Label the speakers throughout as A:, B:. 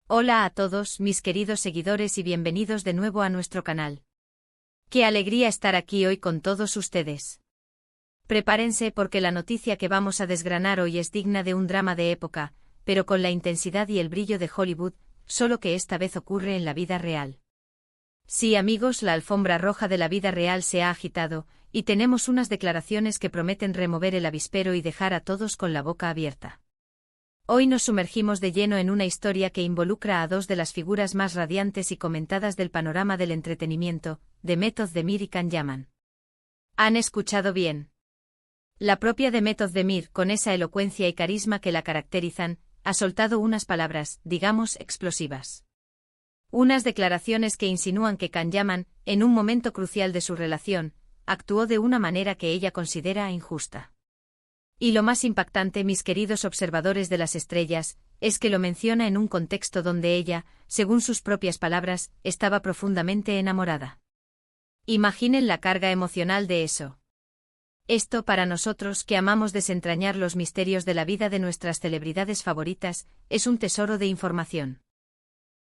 A: Hola a todos, mis queridos seguidores y bienvenidos de nuevo a nuestro canal. Qué alegría estar aquí hoy con todos ustedes. Prepárense porque la noticia que vamos a desgranar hoy es digna de un drama de época, pero con la intensidad y el brillo de Hollywood, solo que esta vez ocurre en la vida real. Sí, amigos, la alfombra roja de la vida real se ha agitado, y tenemos unas declaraciones que prometen remover el avispero y dejar a todos con la boca abierta. Hoy nos sumergimos de lleno en una historia que involucra a dos de las figuras más radiantes y comentadas del panorama del entretenimiento, Demet Özdemir y Can Yaman. ¿Han escuchado bien? La propia Demet Özdemir, con esa elocuencia y carisma que la caracterizan, ha soltado unas palabras, digamos, explosivas. Unas declaraciones que insinúan que Can Yaman, en un momento crucial de su relación, actuó de una manera que ella considera injusta. Y lo más impactante, mis queridos observadores de las estrellas, es que lo menciona en un contexto donde ella, según sus propias palabras, estaba profundamente enamorada. Imaginen la carga emocional de eso. Esto para nosotros que amamos desentrañar los misterios de la vida de nuestras celebridades favoritas, es un tesoro de información.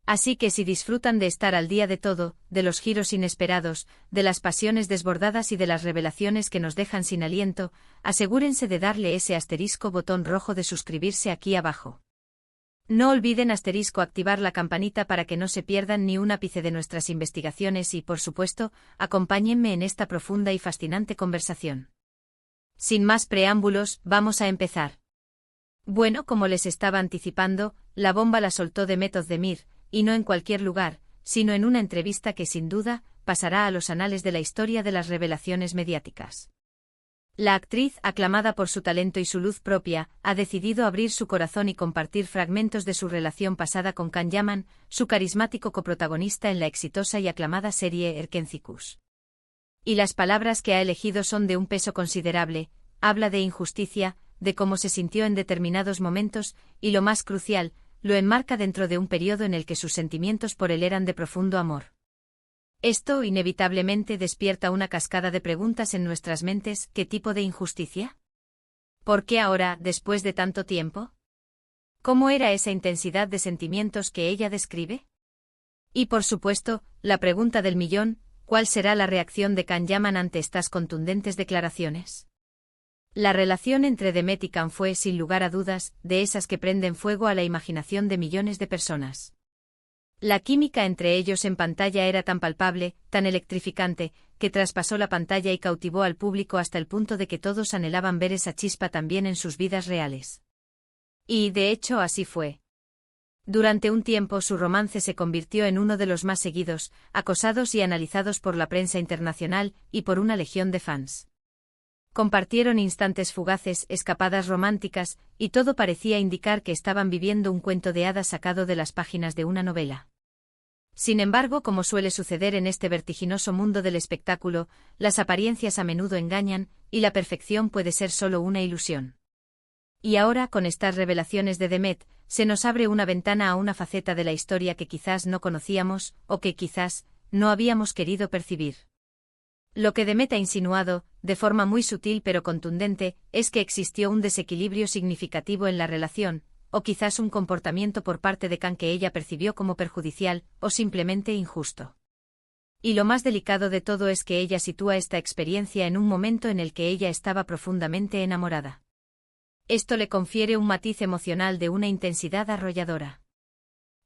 A: Así que si disfrutan de estar al día de todo, de los giros inesperados, de las pasiones desbordadas y de las revelaciones que nos dejan sin aliento, asegúrense de darle ese asterisco botón rojo de suscribirse aquí abajo. No olviden activar la campanita para que no se pierdan ni un ápice de nuestras investigaciones y, por supuesto, acompáñenme en esta profunda y fascinante conversación. Sin más preámbulos, vamos a empezar. Bueno, como les estaba anticipando, la bomba la soltó Demet Özdemir, y no en cualquier lugar, sino en una entrevista que sin duda pasará a los anales de la historia de las revelaciones mediáticas. La actriz, aclamada por su talento y su luz propia, ha decidido abrir su corazón y compartir fragmentos de su relación pasada con Can Yaman, su carismático coprotagonista en la exitosa y aclamada serie Erkencikus. Y las palabras que ha elegido son de un peso considerable, habla de injusticia, de cómo se sintió en determinados momentos, y lo más crucial, lo enmarca dentro de un periodo en el que sus sentimientos por él eran de profundo amor. Esto inevitablemente despierta una cascada de preguntas en nuestras mentes. ¿Qué tipo de injusticia? ¿Por qué ahora, después de tanto tiempo? ¿Cómo era esa intensidad de sentimientos que ella describe? Y por supuesto, la pregunta del millón, ¿cuál será la reacción de Can Yaman ante estas contundentes declaraciones? La relación entre Demet y Can fue, sin lugar a dudas, de esas que prenden fuego a la imaginación de millones de personas. La química entre ellos en pantalla era tan palpable, tan electrificante, que traspasó la pantalla y cautivó al público hasta el punto de que todos anhelaban ver esa chispa también en sus vidas reales. Y, de hecho, así fue. Durante un tiempo su romance se convirtió en uno de los más seguidos, acosados y analizados por la prensa internacional y por una legión de fans. Compartieron instantes fugaces, escapadas románticas, y todo parecía indicar que estaban viviendo un cuento de hadas sacado de las páginas de una novela. Sin embargo, como suele suceder en este vertiginoso mundo del espectáculo, las apariencias a menudo engañan, y la perfección puede ser solo una ilusión. Y ahora, con estas revelaciones de Demet, se nos abre una ventana a una faceta de la historia que quizás no conocíamos, o que quizás no habíamos querido percibir. Lo que Demet ha insinuado, de forma muy sutil pero contundente, es que existió un desequilibrio significativo en la relación, o quizás un comportamiento por parte de Can que ella percibió como perjudicial, o simplemente injusto. Y lo más delicado de todo es que ella sitúa esta experiencia en un momento en el que ella estaba profundamente enamorada. Esto le confiere un matiz emocional de una intensidad arrolladora.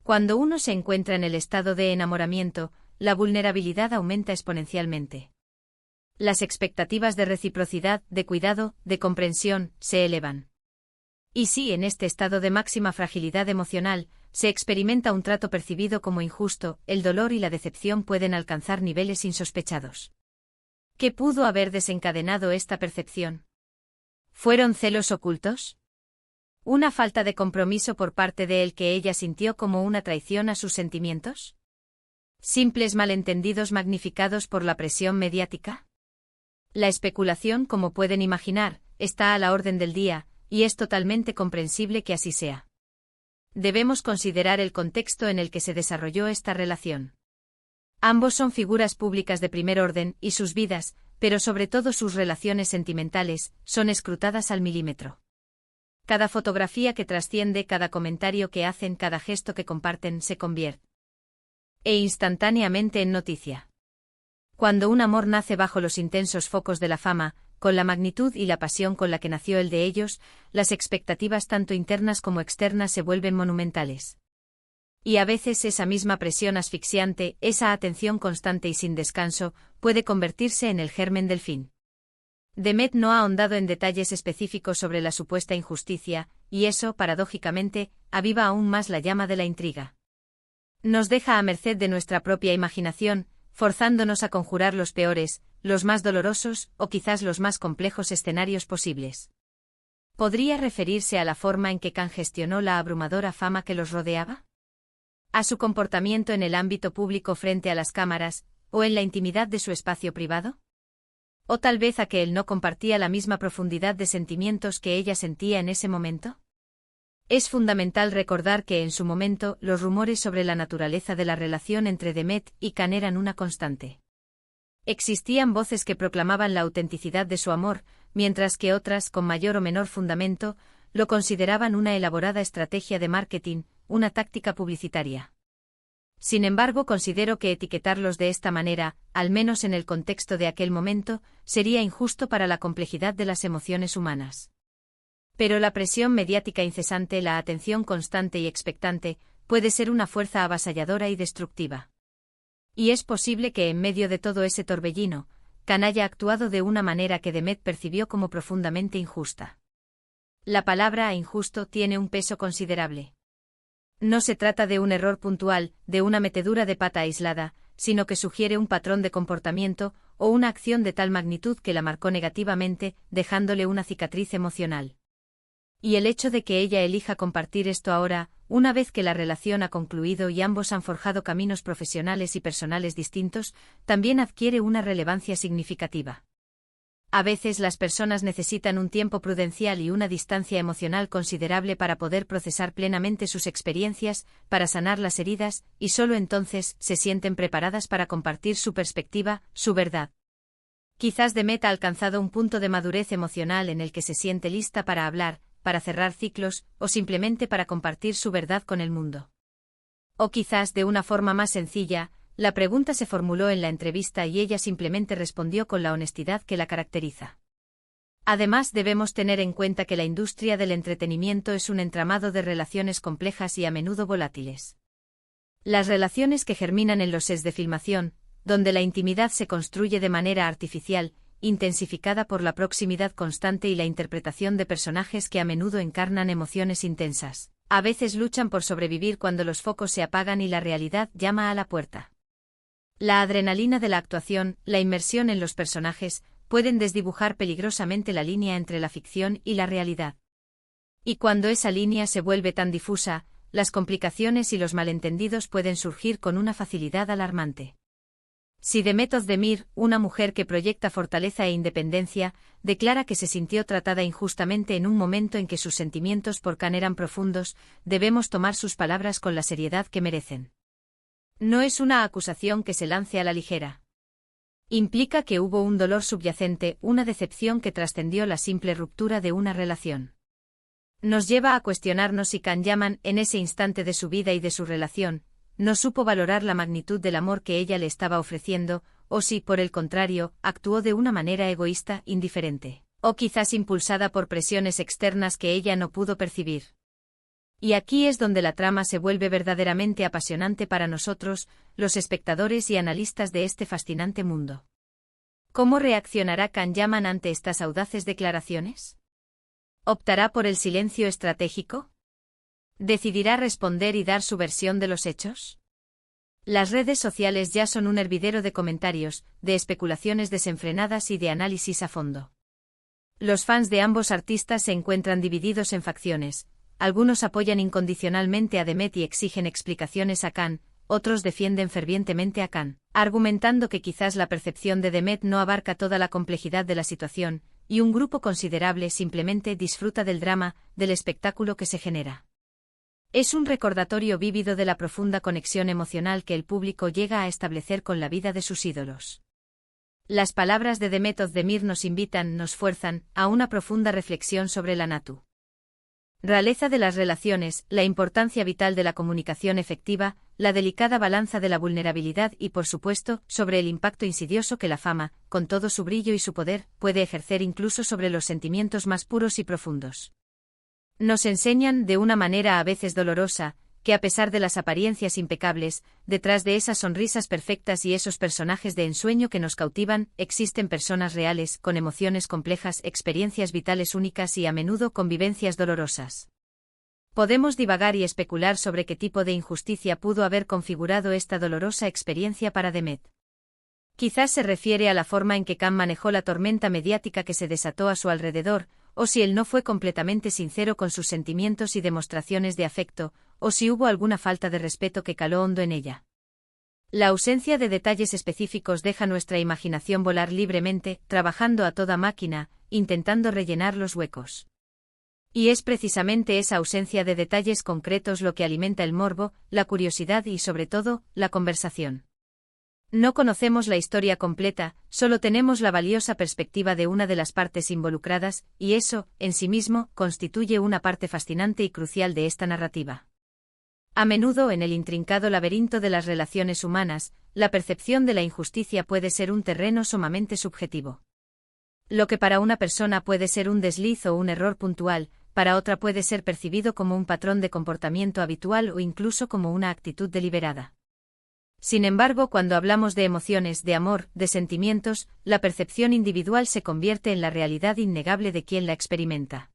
A: Cuando uno se encuentra en el estado de enamoramiento, la vulnerabilidad aumenta exponencialmente. Las expectativas de reciprocidad, de cuidado, de comprensión, se elevan. Y si en este estado de máxima fragilidad emocional, se experimenta un trato percibido como injusto, el dolor y la decepción pueden alcanzar niveles insospechados. ¿Qué pudo haber desencadenado esta percepción? ¿Fueron celos ocultos? ¿Una falta de compromiso por parte de él que ella sintió como una traición a sus sentimientos? ¿Simples malentendidos magnificados por la presión mediática? La especulación, como pueden imaginar, está a la orden del día, y es totalmente comprensible que así sea. Debemos considerar el contexto en el que se desarrolló esta relación. Ambos son figuras públicas de primer orden, y sus vidas, pero sobre todo sus relaciones sentimentales, son escrutadas al milímetro. Cada fotografía que trasciende, cada comentario que hacen, cada gesto que comparten se convierte instantáneamente en noticia. Cuando un amor nace bajo los intensos focos de la fama, con la magnitud y la pasión con la que nació el de ellos, las expectativas tanto internas como externas se vuelven monumentales. Y a veces esa misma presión asfixiante, esa atención constante y sin descanso, puede convertirse en el germen del fin. Demet no ha ahondado en detalles específicos sobre la supuesta injusticia, y eso, paradójicamente, aviva aún más la llama de la intriga. Nos deja a merced de nuestra propia imaginación, forzándonos a conjurar los peores, los más dolorosos, o quizás los más complejos escenarios posibles. ¿Podría referirse a la forma en que Khan gestionó la abrumadora fama que los rodeaba? ¿A su comportamiento en el ámbito público frente a las cámaras, o en la intimidad de su espacio privado? ¿O tal vez a que él no compartía la misma profundidad de sentimientos que ella sentía en ese momento? Es fundamental recordar que en su momento los rumores sobre la naturaleza de la relación entre Demet y Khan eran una constante. Existían voces que proclamaban la autenticidad de su amor, mientras que otras, con mayor o menor fundamento, lo consideraban una elaborada estrategia de marketing, una táctica publicitaria. Sin embargo, considero que etiquetarlos de esta manera, al menos en el contexto de aquel momento, sería injusto para la complejidad de las emociones humanas. Pero la presión mediática incesante, la atención constante y expectante, puede ser una fuerza avasalladora y destructiva. Y es posible que en medio de todo ese torbellino, Khan haya actuado de una manera que Demet percibió como profundamente injusta. La palabra injusto tiene un peso considerable. No se trata de un error puntual, de una metedura de pata aislada, sino que sugiere un patrón de comportamiento, o una acción de tal magnitud que la marcó negativamente, dejándole una cicatriz emocional. Y el hecho de que ella elija compartir esto ahora, una vez que la relación ha concluido y ambos han forjado caminos profesionales y personales distintos, también adquiere una relevancia significativa. A veces las personas necesitan un tiempo prudencial y una distancia emocional considerable para poder procesar plenamente sus experiencias, para sanar las heridas, y solo entonces se sienten preparadas para compartir su perspectiva, su verdad. Quizás Demet ha alcanzado un punto de madurez emocional en el que se siente lista para hablar, para cerrar ciclos, o simplemente para compartir su verdad con el mundo. O quizás, de una forma más sencilla, la pregunta se formuló en la entrevista y ella simplemente respondió con la honestidad que la caracteriza. Además, debemos tener en cuenta que la industria del entretenimiento es un entramado de relaciones complejas y a menudo volátiles. Las relaciones que germinan en los sets de filmación, donde la intimidad se construye de manera artificial, intensificada por la proximidad constante y la interpretación de personajes que a menudo encarnan emociones intensas, a veces luchan por sobrevivir cuando los focos se apagan y la realidad llama a la puerta. La adrenalina de la actuación, la inmersión en los personajes, pueden desdibujar peligrosamente la línea entre la ficción y la realidad. Y cuando esa línea se vuelve tan difusa, las complicaciones y los malentendidos pueden surgir con una facilidad alarmante. Si Demet Özdemir, una mujer que proyecta fortaleza e independencia, declara que se sintió tratada injustamente en un momento en que sus sentimientos por Khan eran profundos, debemos tomar sus palabras con la seriedad que merecen. No es una acusación que se lance a la ligera. Implica que hubo un dolor subyacente, una decepción que trascendió la simple ruptura de una relación. Nos lleva a cuestionarnos si Khan Yaman, en ese instante de su vida y de su relación, no supo valorar la magnitud del amor que ella le estaba ofreciendo, o si, por el contrario, actuó de una manera egoísta, indiferente, o quizás impulsada por presiones externas que ella no pudo percibir. Y aquí es donde la trama se vuelve verdaderamente apasionante para nosotros, los espectadores y analistas de este fascinante mundo. ¿Cómo reaccionará Khan Yaman ante estas audaces declaraciones? ¿Optará por el silencio estratégico? ¿Decidirá responder y dar su versión de los hechos? Las redes sociales ya son un hervidero de comentarios, de especulaciones desenfrenadas y de análisis a fondo. Los fans de ambos artistas se encuentran divididos en facciones. Algunos apoyan incondicionalmente a Demet y exigen explicaciones a Khan, otros defienden fervientemente a Khan, argumentando que quizás la percepción de Demet no abarca toda la complejidad de la situación, y un grupo considerable simplemente disfruta del drama, del espectáculo que se genera. Es un recordatorio vívido de la profunda conexión emocional que el público llega a establecer con la vida de sus ídolos. Las palabras de Demet Özdemir nos invitan, nos fuerzan, a una profunda reflexión sobre la Natu. Realeza de las relaciones, la importancia vital de la comunicación efectiva, la delicada balanza de la vulnerabilidad y, por supuesto, sobre el impacto insidioso que la fama, con todo su brillo y su poder, puede ejercer incluso sobre los sentimientos más puros y profundos. Nos enseñan, de una manera a veces dolorosa, que a pesar de las apariencias impecables, detrás de esas sonrisas perfectas y esos personajes de ensueño que nos cautivan, existen personas reales, con emociones complejas, experiencias vitales únicas y a menudo convivencias dolorosas. Podemos divagar y especular sobre qué tipo de injusticia pudo haber configurado esta dolorosa experiencia para Demet. Quizás se refiere a la forma en que Khan manejó la tormenta mediática que se desató a su alrededor, o si él no fue completamente sincero con sus sentimientos y demostraciones de afecto, o si hubo alguna falta de respeto que caló hondo en ella. La ausencia de detalles específicos deja nuestra imaginación volar libremente, trabajando a toda máquina, intentando rellenar los huecos. Y es precisamente esa ausencia de detalles concretos lo que alimenta el morbo, la curiosidad y, sobre todo, la conversación. No conocemos la historia completa, solo tenemos la valiosa perspectiva de una de las partes involucradas, y eso, en sí mismo, constituye una parte fascinante y crucial de esta narrativa. A menudo, en el intrincado laberinto de las relaciones humanas, la percepción de la injusticia puede ser un terreno sumamente subjetivo. Lo que para una persona puede ser un desliz o un error puntual, para otra puede ser percibido como un patrón de comportamiento habitual o incluso como una actitud deliberada. Sin embargo, cuando hablamos de emociones, de amor, de sentimientos, la percepción individual se convierte en la realidad innegable de quien la experimenta.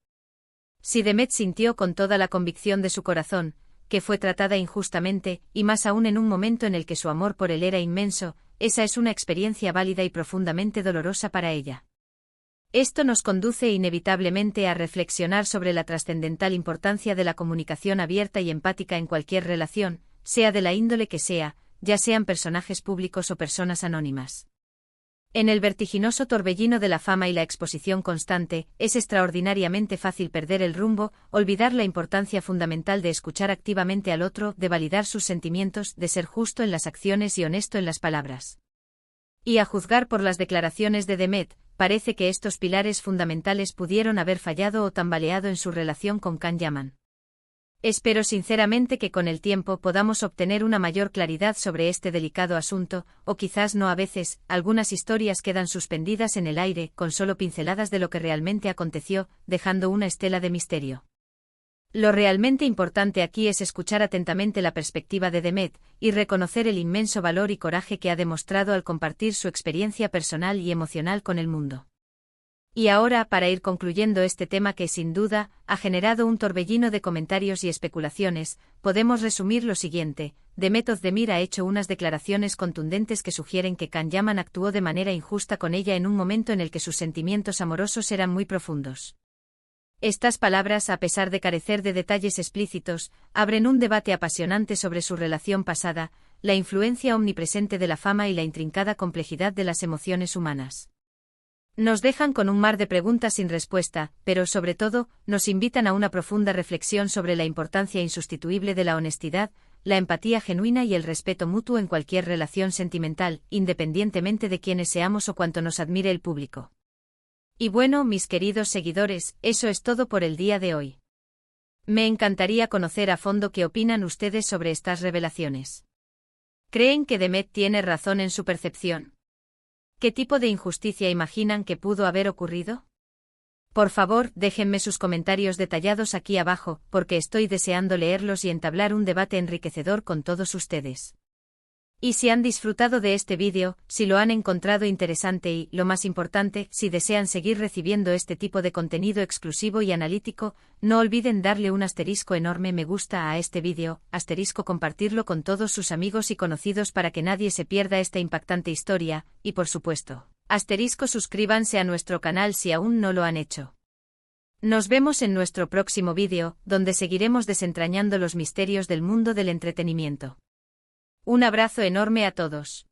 A: Si Demet sintió con toda la convicción de su corazón, que fue tratada injustamente, y más aún en un momento en el que su amor por él era inmenso, esa es una experiencia válida y profundamente dolorosa para ella. Esto nos conduce inevitablemente a reflexionar sobre la trascendental importancia de la comunicación abierta y empática en cualquier relación, sea de la índole que sea, ya sean personajes públicos o personas anónimas. En el vertiginoso torbellino de la fama y la exposición constante, es extraordinariamente fácil perder el rumbo, olvidar la importancia fundamental de escuchar activamente al otro, de validar sus sentimientos, de ser justo en las acciones y honesto en las palabras. Y a juzgar por las declaraciones de Demet, parece que estos pilares fundamentales pudieron haber fallado o tambaleado en su relación con Khan Yaman. Espero sinceramente que con el tiempo podamos obtener una mayor claridad sobre este delicado asunto, o quizás no. A veces, algunas historias quedan suspendidas en el aire, con solo pinceladas de lo que realmente aconteció, dejando una estela de misterio. Lo realmente importante aquí es escuchar atentamente la perspectiva de Demet, y reconocer el inmenso valor y coraje que ha demostrado al compartir su experiencia personal y emocional con el mundo. Y ahora, para ir concluyendo este tema que, sin duda, ha generado un torbellino de comentarios y especulaciones, podemos resumir lo siguiente: Demet Özdemir ha hecho unas declaraciones contundentes que sugieren que Khan Yaman actuó de manera injusta con ella en un momento en el que sus sentimientos amorosos eran muy profundos. Estas palabras, a pesar de carecer de detalles explícitos, abren un debate apasionante sobre su relación pasada, la influencia omnipresente de la fama y la intrincada complejidad de las emociones humanas. Nos dejan con un mar de preguntas sin respuesta, pero sobre todo, nos invitan a una profunda reflexión sobre la importancia insustituible de la honestidad, la empatía genuina y el respeto mutuo en cualquier relación sentimental, independientemente de quiénes seamos o cuánto nos admire el público. Y bueno, mis queridos seguidores, eso es todo por el día de hoy. Me encantaría conocer a fondo qué opinan ustedes sobre estas revelaciones. ¿Creen que Demet tiene razón en su percepción? ¿Qué tipo de injusticia imaginan que pudo haber ocurrido? Por favor, déjenme sus comentarios detallados aquí abajo, porque estoy deseando leerlos y entablar un debate enriquecedor con todos ustedes. Y si han disfrutado de este vídeo, si lo han encontrado interesante y, lo más importante, si desean seguir recibiendo este tipo de contenido exclusivo y analítico, no olviden darle un asterisco enorme me gusta a este vídeo, asterisco compartirlo con todos sus amigos y conocidos para que nadie se pierda esta impactante historia, y por supuesto, asterisco suscríbanse a nuestro canal si aún no lo han hecho. Nos vemos en nuestro próximo vídeo, donde seguiremos desentrañando los misterios del mundo del entretenimiento. Un abrazo enorme a todos.